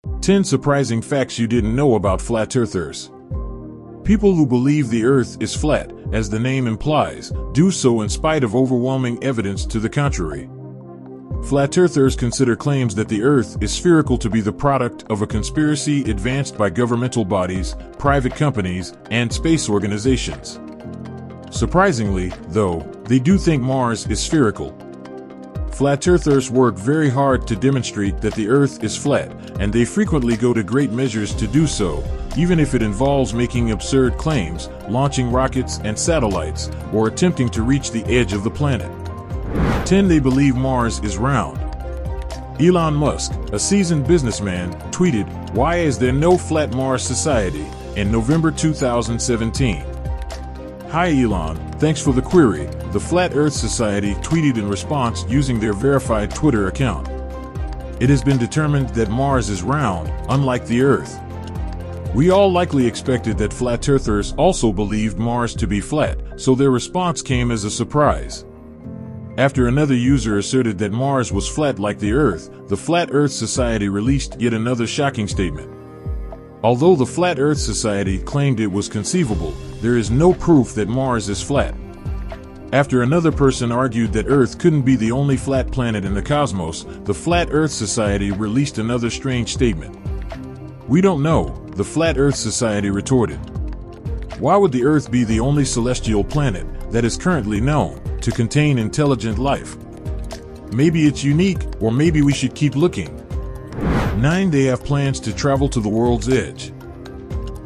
10 surprising facts you didn't know about flat earthers. People who believe the Earth is flat, as the name implies, do so in spite of overwhelming evidence to the contrary. Flat earthers consider claims that the Earth is spherical to be the product of a conspiracy advanced by governmental bodies, private companies, and space organizations. Surprisingly, though, they do think Mars is spherical. Flat earthers work very hard to demonstrate that the Earth is flat, and they frequently go to great measures to do so, even if it involves making absurd claims, launching rockets and satellites, or attempting to reach the edge of the planet. 10. They believe Mars is round. Elon Musk, a seasoned businessman, tweeted, "Why is there no flat Mars society?" in November 2017. Hi Elon, thanks for the query, the Flat Earth Society tweeted in response using their verified Twitter account. It has been determined that Mars is round, unlike the Earth. We all likely expected that flat earthers also believed Mars to be flat, so their response came as a surprise. After another user asserted that Mars was flat like the Earth, the Flat Earth Society released yet another shocking statement. Although the Flat Earth Society claimed it was conceivable, there is no proof that Mars is flat. After another person argued that Earth couldn't be the only flat planet in the cosmos, the Flat Earth Society released another strange statement. "We don't know," the Flat Earth Society retorted. Why would the Earth be the only celestial planet that is currently known to contain intelligent life? Maybe it's unique, or maybe we should keep looking. 9. They have plans to travel to the world's edge.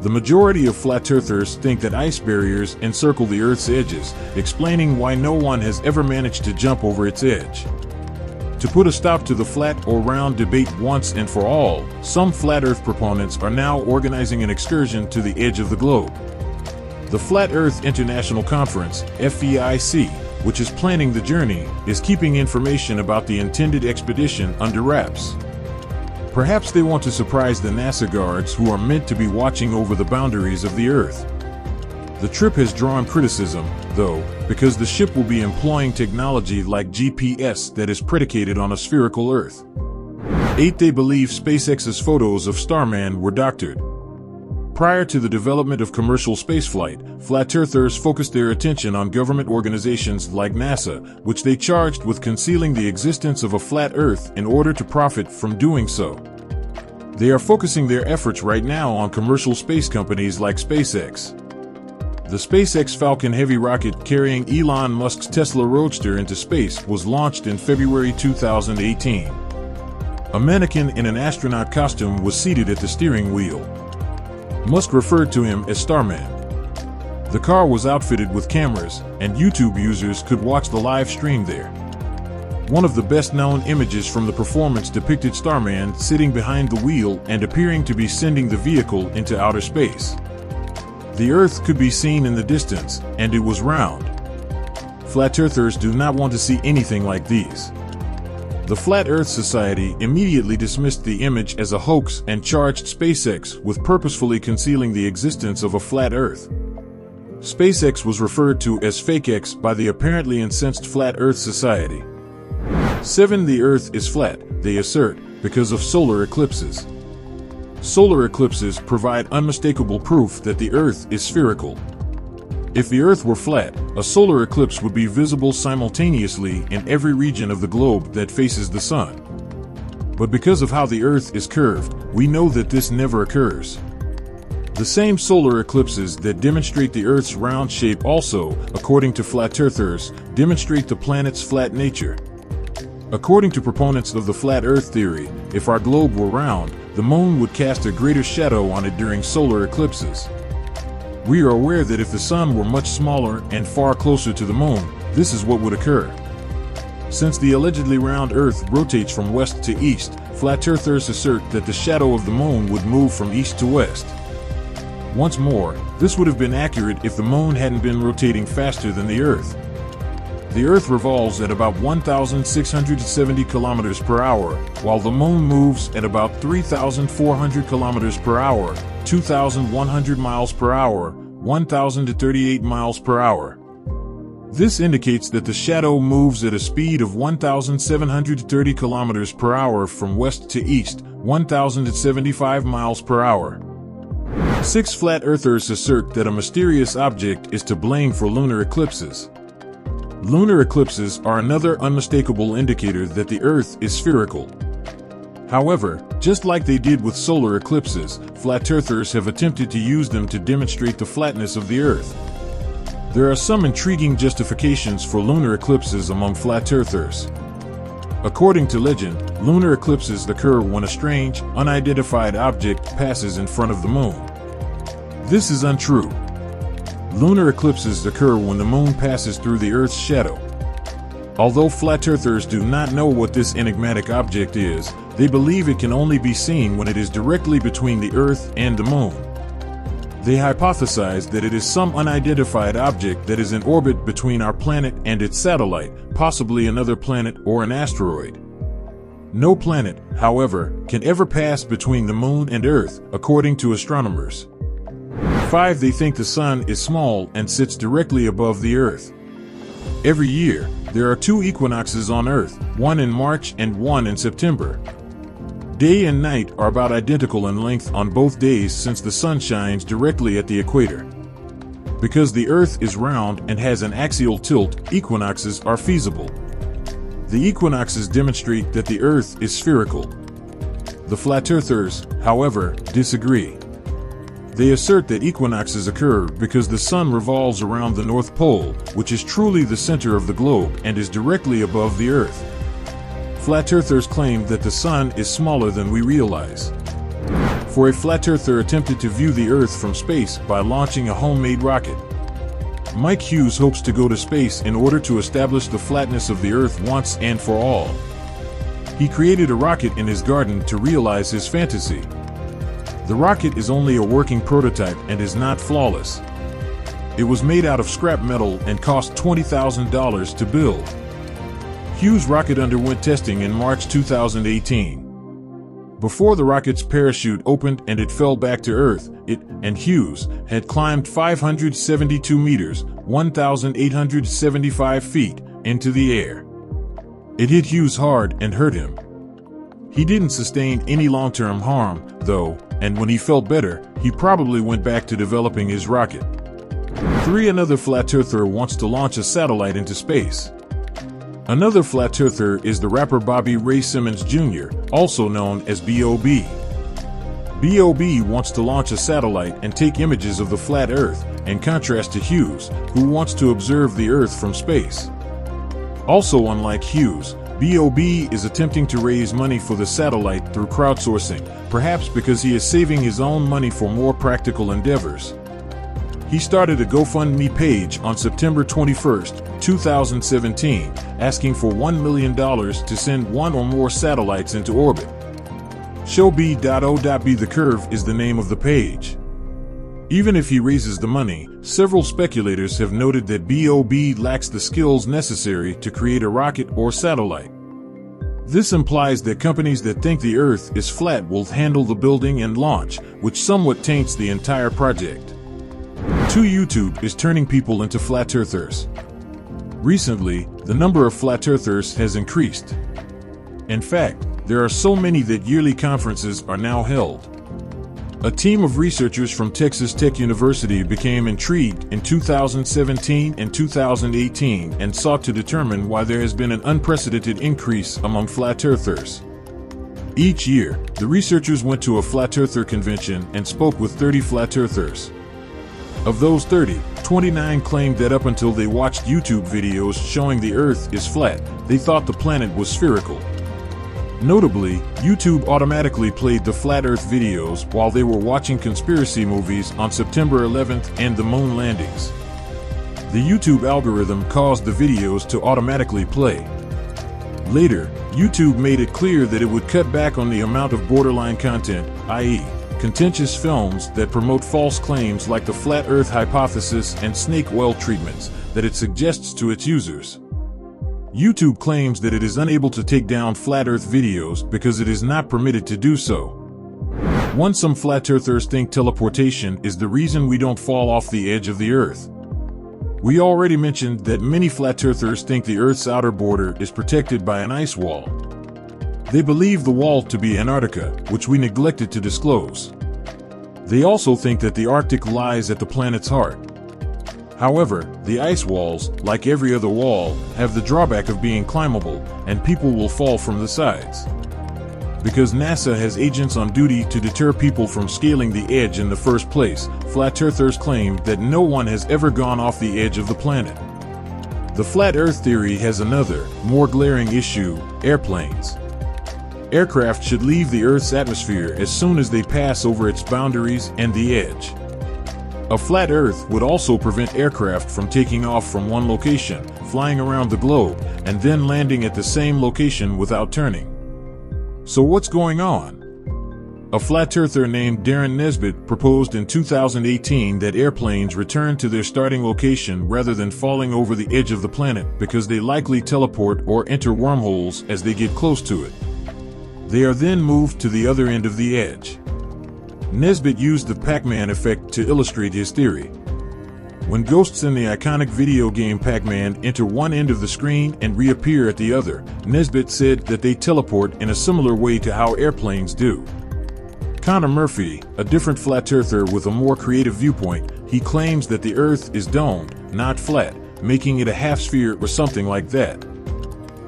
The majority of flat earthers think that ice barriers encircle the Earth's edges, explaining why no one has ever managed to jump over its edge. To put a stop to the flat or round debate once and for all, some flat Earth proponents are now organizing an excursion to the edge of the globe. The Flat Earth International Conference, FEIC, which is planning the journey, is keeping information about the intended expedition under wraps. Perhaps they want to surprise the NASA guards who are meant to be watching over the boundaries of the Earth. The trip has drawn criticism, though, because the ship will be employing technology like GPS that is predicated on a spherical Earth. 8. They believe SpaceX's photos of Starman were doctored. Prior to the development of commercial spaceflight, flat earthers focused their attention on government organizations like NASA, which they charged with concealing the existence of a flat Earth in order to profit from doing so. They are focusing their efforts right now on commercial space companies like SpaceX. The SpaceX Falcon Heavy rocket carrying Elon Musk's Tesla Roadster into space was launched in February 2018. A mannequin in an astronaut costume was seated at the steering wheel. Musk referred to him as Starman. The car was outfitted with cameras, and YouTube users could watch the live stream there. One of the best-known images from the performance depicted Starman sitting behind the wheel and appearing to be sending the vehicle into outer space. The Earth could be seen in the distance, and it was round. Flat earthers do not want to see anything like these. The Flat Earth Society immediately dismissed the image as a hoax and charged SpaceX with purposefully concealing the existence of a flat Earth. SpaceX was referred to as FakeX by the apparently incensed Flat Earth Society. 7. The Earth is flat, they assert, because of solar eclipses. Solar eclipses provide unmistakable proof that the Earth is spherical. If the Earth were flat, a solar eclipse would be visible simultaneously in every region of the globe that faces the sun. But because of how the Earth is curved, we know that this never occurs. The same solar eclipses that demonstrate the Earth's round shape also, according to flat earthers, demonstrate the planet's flat nature. According to proponents of the flat Earth theory, if our globe were round, the moon would cast a greater shadow on it during solar eclipses. We are aware that if the sun were much smaller and far closer to the moon, this is what would occur. Since the allegedly round Earth rotates from west to east, flat earthers assert that the shadow of the moon would move from east to west. Once more, this would have been accurate if the moon hadn't been rotating faster than the Earth. The Earth revolves at about 1,670 kilometers per hour, while the moon moves at about 3,400 kilometers per hour, 2,100 miles per hour, 1,038 miles per hour. This indicates that the shadow moves at a speed of 1,730 kilometers per hour from west to east, 1,075 miles per hour. 6 flat earthers assert that a mysterious object is to blame for lunar eclipses. Lunar eclipses are another unmistakable indicator that the Earth is spherical. However, just like they did with solar eclipses, flat earthers have attempted to use them to demonstrate the flatness of the Earth. There are some intriguing justifications for lunar eclipses among flat earthers. According to legend, lunar eclipses occur when a strange, unidentified object passes in front of the moon. This is untrue. Lunar eclipses occur when the moon passes through the Earth's shadow. Although flat earthers do not know what this enigmatic object is, they believe it can only be seen when it is directly between the Earth and the moon. They hypothesize that it is some unidentified object that is in orbit between our planet and its satellite, possibly another planet or an asteroid. No planet, however, can ever pass between the moon and Earth, according to astronomers. 5. They think the sun is small and sits directly above the Earth. Every year, there are 2 equinoxes on Earth, one in March and one in September. Day and night are about identical in length on both days since the sun shines directly at the equator. Because the Earth is round and has an axial tilt, equinoxes are feasible. The equinoxes demonstrate that the Earth is spherical. The flat earthers, however, disagree. They assert that equinoxes occur because the sun revolves around the North Pole, which is truly the center of the globe and is directly above the Earth. Flat earthers claim that the sun is smaller than we realize. For a flat earther attempted to view the Earth from space by launching a homemade rocket. Mike Hughes hopes to go to space in order to establish the flatness of the Earth once and for all. He created a rocket in his garden to realize his fantasy. The rocket is only a working prototype and is not flawless. It was made out of scrap metal and cost $20,000 to build. Hughes' rocket underwent testing in March 2018. Before the rocket's parachute opened and it fell back to Earth, it and Hughes had climbed 572 meters, 1,875 feet, into the air. It hit Hughes hard and hurt him. He didn't sustain any long-term harm, though, and when he felt better, he probably went back to developing his rocket. 3. Another flat earther wants to launch a satellite into space. Another flat earther is the rapper Bobby Ray Simmons Jr., also known as B.O.B. B.O.B. wants to launch a satellite and take images of the flat Earth, in contrast to Hughes, who wants to observe the Earth from space. Also unlike Hughes, B.O.B. is attempting to raise money for the satellite through crowdsourcing, perhaps because he is saving his own money for more practical endeavors. He started a GoFundMe page on September 21, 2017, asking for $1 million to send one or more satellites into orbit. Showb.o.b The Curve is the name of the page. Even if he raises the money, several speculators have noted that B.O.B. lacks the skills necessary to create a rocket or satellite. This implies that companies that think the Earth is flat will handle the building and launch, which somewhat taints the entire project. 2. YouTube is turning people into flat earthers. Recently, the number of flat earthers has increased. In fact, there are so many that yearly conferences are now held. A team of researchers from Texas Tech University became intrigued in 2017 and 2018 and sought to determine why there has been an unprecedented increase among flat earthers. Each year, the researchers went to a flat earther convention and spoke with 30 flat earthers. Of those 30, 29 claimed that up until they watched YouTube videos showing the Earth is flat, they thought the planet was spherical. Notably, YouTube automatically played the flat Earth videos while they were watching conspiracy movies on September 11th and the moon landings. The YouTube algorithm caused the videos to automatically play. Later, YouTube made it clear that it would cut back on the amount of borderline content, i.e., contentious films that promote false claims like the flat Earth hypothesis and snake well treatments that it suggests to its users. YouTube claims that it is unable to take down flat Earth videos because it is not permitted to do so. Some flat earthers think teleportation is the reason we don't fall off the edge of the Earth. We already mentioned that many flat earthers think the Earth's outer border is protected by an ice wall. They believe the wall to be Antarctica, which we neglected to disclose. They also think that the Arctic lies at the planet's heart. However, the ice walls, like every other wall, have the drawback of being climbable, and people will fall from the sides. Because NASA has agents on duty to deter people from scaling the edge in the first place, flat earthers claim that no one has ever gone off the edge of the planet. The flat Earth theory has another, more glaring issue: airplanes. Aircraft should leave the Earth's atmosphere as soon as they pass over its boundaries and the edge. A flat Earth would also prevent aircraft from taking off from one location, flying around the globe, and then landing at the same location without turning. So what's going on? A flat earther named Darren Nesbitt proposed in 2018 that airplanes return to their starting location rather than falling over the edge of the planet because they likely teleport or enter wormholes as they get close to it. They are then moved to the other end of the edge. Nesbitt used the Pac-Man effect to illustrate his theory. When ghosts in the iconic video game Pac-Man enter one end of the screen and reappear at the other, Nesbitt said that they teleport in a similar way to how airplanes do. Connor Murphy, a different flat earther with a more creative viewpoint, he claims that the Earth is domed, not flat, making it a half sphere or something like that.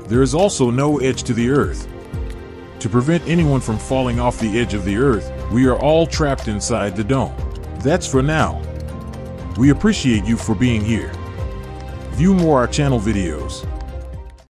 There is also no edge to the Earth. To prevent anyone from falling off the edge of the Earth, we are all trapped inside the dome. That's for now. We appreciate you for being here. View more our channel videos.